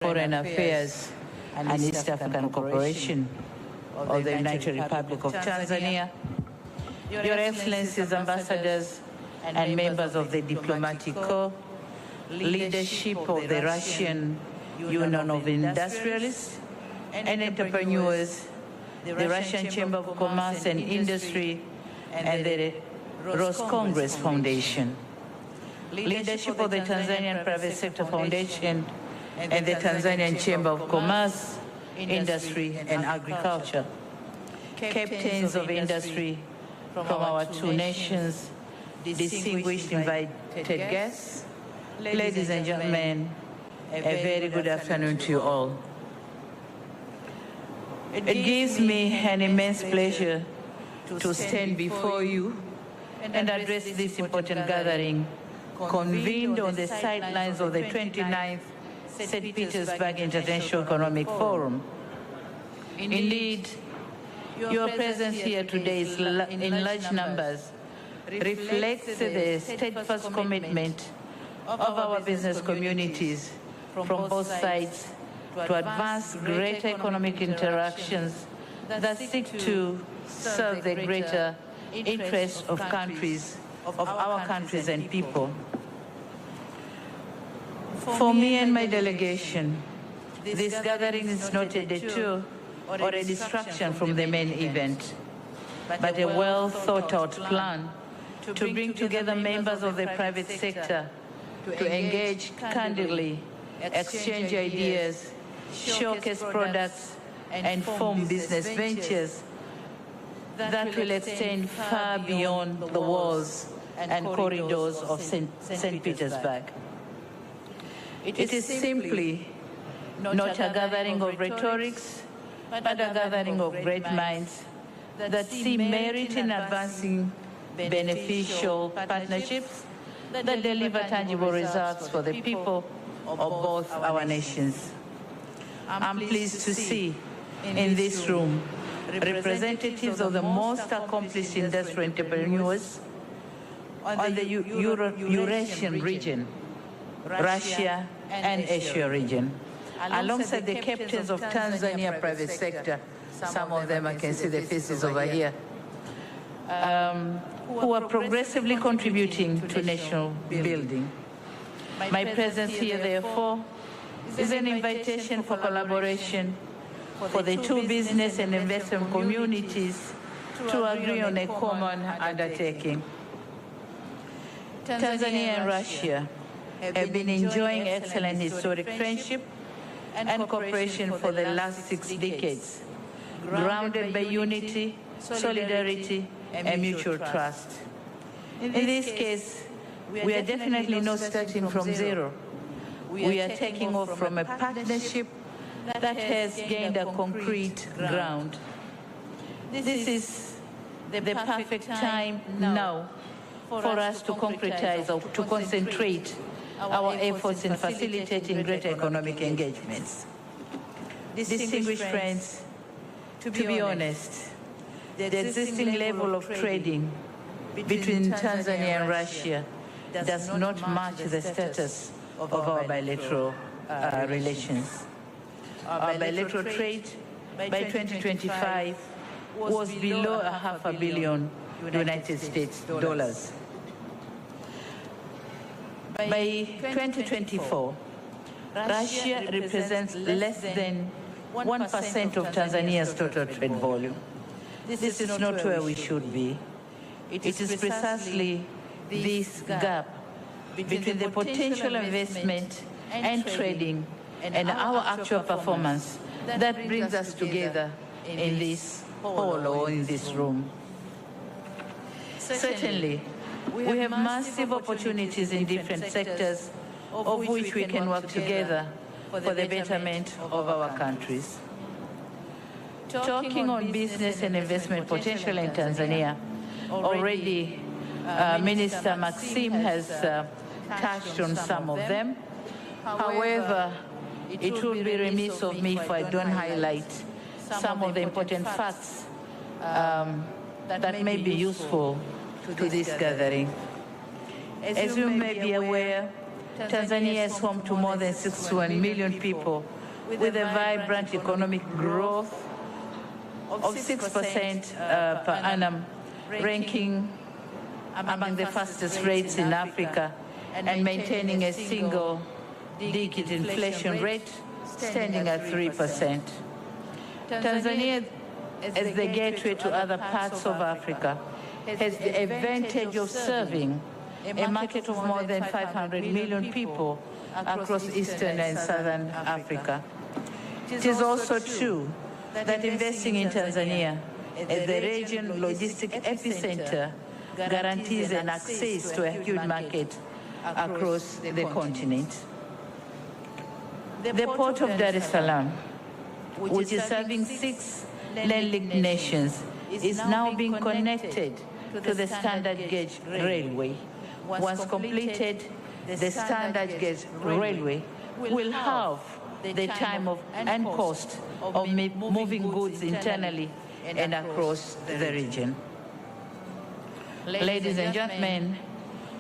Foreign Affairs and East African Cooperation of the United Republic of Tanzania, Your Excellencies, ambassadors and members of the diplomatic corps, leadership of the Russian Union of Industrialists and Entrepreneurs, the Russian Chamber of Commerce and Industry, and the Congress Foundation, leadership of the Tanzanian Private Sector Foundation and the Tanzanian Chamber of Commerce, Industry and Agriculture, captains of industry from our two nations, distinguished invited guests, ladies and gentlemen, a very good afternoon to you all. It gives me an immense pleasure to stand before you and address this important gathering convened on the sidelines of the 29th St. Petersburg International Economic Forum. Indeed, your presence here today is in large numbers reflects the steadfast commitment of our business communities from both sides to advance greater economic interactions that seek to serve the greater interests of our countries and people. For me and my delegation, this gathering is not a detour or a distraction from the main event, but a well-thought-out plan to bring together members of the private sector to engage candidly, exchange ideas, showcase products, and form business ventures that will extend far beyond the walls and corridors of St. Petersburg. It is simply not a gathering of rhetorics, but a gathering of great minds that see merit in advancing beneficial partnerships that deliver tangible results for the people of both our nations. I'm pleased to see in this room representatives of the most accomplished industrial entrepreneurs on the Eurasian region, Russia and Asia region, alongside the captains of Tanzania private sector. Some of them, I can see the faces over here, who are progressively contributing to national building. My presence here, therefore, is an invitation for collaboration for the two business and investment communities to agree on a common undertaking. Tanzania and Russia have been enjoying excellent historic friendship and cooperation for the last 6 decades, grounded by unity, solidarity, and mutual trust. In this case, we are definitely not starting from zero. We are taking off from a partnership that has gained a concrete ground. This is the perfect time now for us to concretize or to concentrate our efforts in facilitating greater economic engagements. Distinguished friends, to be honest, the existing level of trading between Tanzania and Russia does not match the status of our bilateral relations. Our bilateral trade by 2025 was below $500 million United States dollars. By 2024, Russia represents less than 1% of Tanzania's total trade volume. This is not where we should be. It is precisely this gap between the potential investment and trading and our actual performance that brings us together in this hall or in this room. Certainly, we have massive opportunities in different sectors of which we can work together for the betterment of our countries. Talking on business and investment potential in Tanzania, already Minister Maxim has touched on some of them. However, it would be remiss of me if I don't highlight some of the important facts that may be useful to this gathering. As you may be aware, Tanzania is home to more than 61 million people with a vibrant economic growth of 6% per annum, ranking among the fastest rates in Africa, and maintaining a single-digit inflation rate standing at 3%. Tanzania, as the gateway to other parts of Africa, has the advantage of serving a market of more than 500 million people across Eastern and Southern Africa. It is also true that investing in Tanzania as the region logistic epicenter guarantees an access to a huge market across the continent. The port of Dar es Salaam, which is serving 6 landlocked nations, is now being connected to the standard gauge railway. Once completed, the standard gauge railway will halve the time and cost of moving goods internally and across the region. Ladies and gentlemen,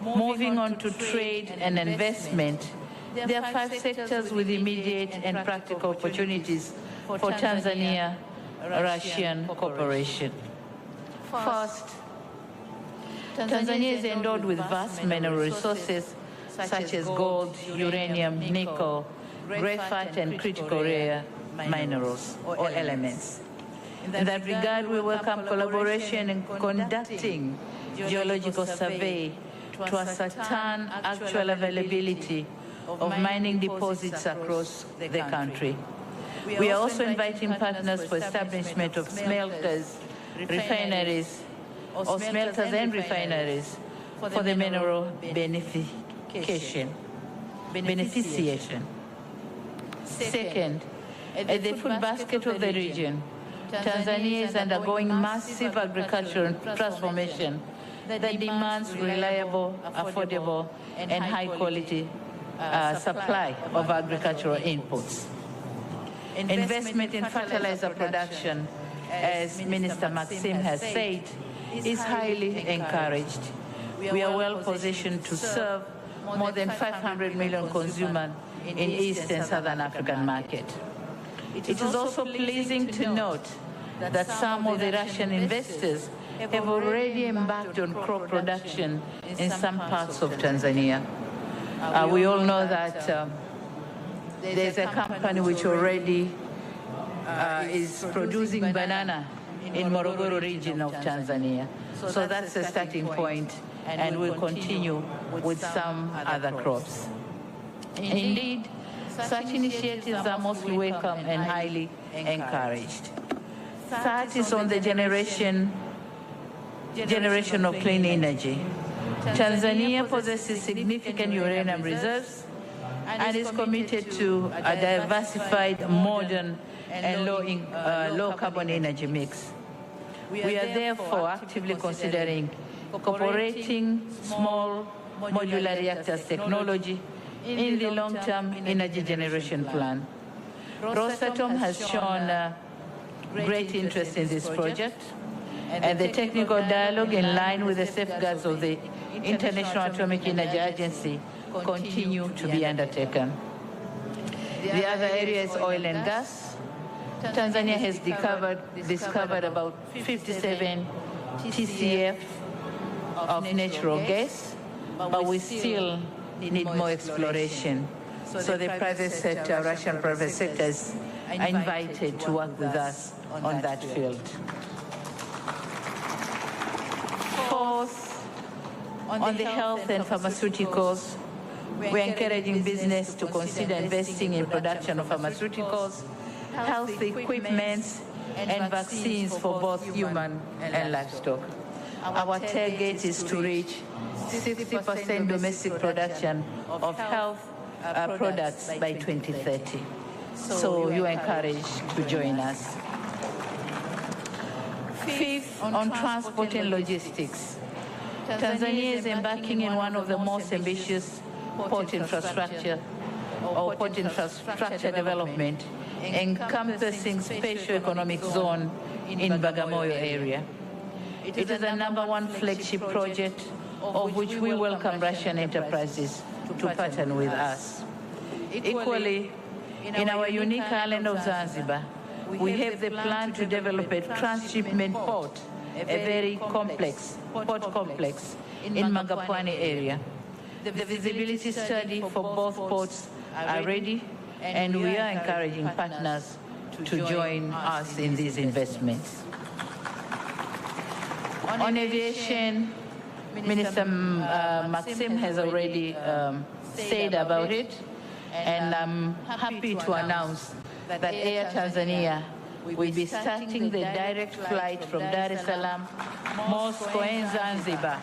moving on to trade and investment, there are 5 sectors with immediate and practical opportunities for Tanzania-Russian cooperation. First, Tanzania is endowed with vast mineral resources such as gold, uranium, nickel, graphite, and critical rare minerals or elements. In that regard, we welcome collaboration in conducting geological survey to ascertain actual availability of mining deposits across the country. We are also inviting partners for establishment of smelters, refineries, or smelters and refineries for the mineral beneficiation. Second, at the food basket of the region, Tanzania is undergoing massive agricultural transformation that demands reliable, affordable, and high-quality supply of agricultural inputs. Investment in fertilizer production, as Minister Maxim has said, is highly encouraged. We are well positioned to serve more than 500 million consumers in East and Southern African market. It is also pleasing to note that some of the Russian investors have already embarked on crop production in some parts of Tanzania. We all know that there's a company which already is producing banana in Morogoro region of Tanzania. So that's the starting point, and we'll continue with some other crops. Indeed, such initiatives are mostly welcome and highly encouraged. Third is on the generation of clean energy. Tanzania possesses significant uranium reserves and is committed to a diversified, modern, and low carbon energy mix. We are therefore actively considering incorporating small modular reactors technology in the long-term energy generation plan. Rosatom has shown great interest in this project, and the technical dialogue in line with the safeguards of the International Atomic Energy Agency continue to be undertaken. The other area is oil and gas. Tanzania has discovered about 57 TCF of natural gas, but we still need more exploration. So the private sector, Russian private sectors, are invited to work with us on that field. Fourth, on the health and pharmaceuticals, we're encouraging business to consider investing in production of pharmaceuticals, health equipment, and vaccines for both human and livestock. Our target is to reach 60% domestic production of health products by 2030. So you are encouraged to join us. Fifth, on transport and logistics. Tanzania is embarking in one of the most ambitious port infrastructure development, encompassing special economic zone in Bagamoyo area. It is the #1 flagship project of which we welcome Russian enterprises to partner with us. Equally, In our unique island of Zanzibar, we have the plan to develop a transshipment port, a very complex port complex in Mangapwani area. The visibility study for both ports are ready, and we are encouraging partners to join us in these investments. On aviation, Minister Maxim has already said about it, and I'm happy to announce that Air Tanzania will be starting the direct flight from Dar es Salaam, Moscow, and Zanzibar.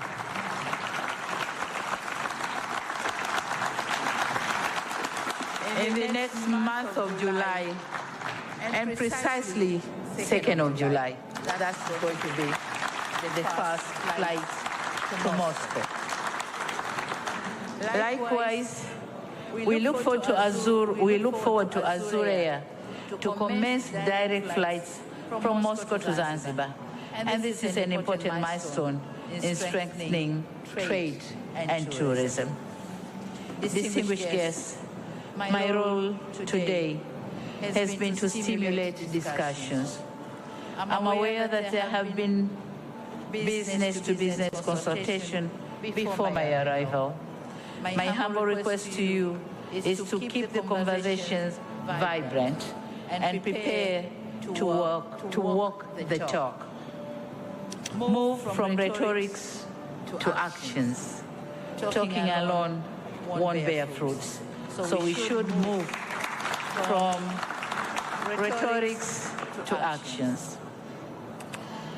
In the next month of July, and precisely 2nd of July, that's going to be the first flight to Moscow. Likewise, we look forward to Azure Air to commence direct flights from Moscow to Zanzibar. And this is an important milestone in strengthening trade and tourism. Distinguished guests, my role today has been to stimulate discussions. I'm aware that there have been business-to-business consultation before my arrival. My humble request to you is to keep the conversations vibrant and prepare to walk the talk. Move from rhetorics to actions. Talking alone won't bear fruits. So we should move from rhetorics to actions.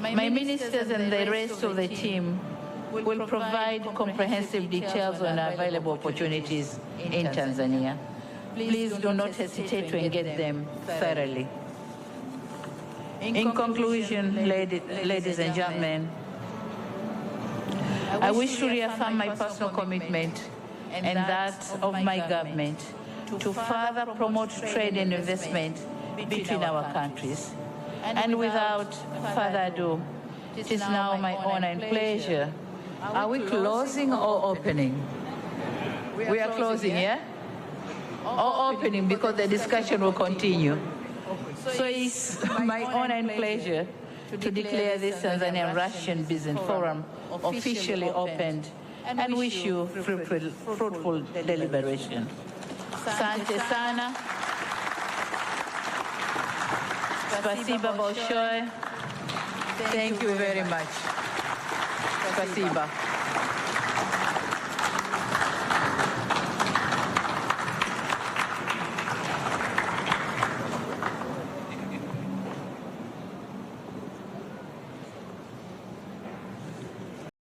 My ministers and the rest of the team will provide comprehensive details on available opportunities in Tanzania. Please do not hesitate to engage them thoroughly. In conclusion, ladies and gentlemen, I wish to reaffirm my personal commitment and that of my government to further promote trade and investment between our countries. And without further ado, it is now my honor and pleasure. Are we closing or opening? We are closing, yeah? Or opening, because the discussion will continue. So it's my honor and pleasure to declare this Tanzania-Russian Business Forum officially opened and wish you fruitful deliberation. Asante sana. Spasiba большое. Thank you very much. Spasiba.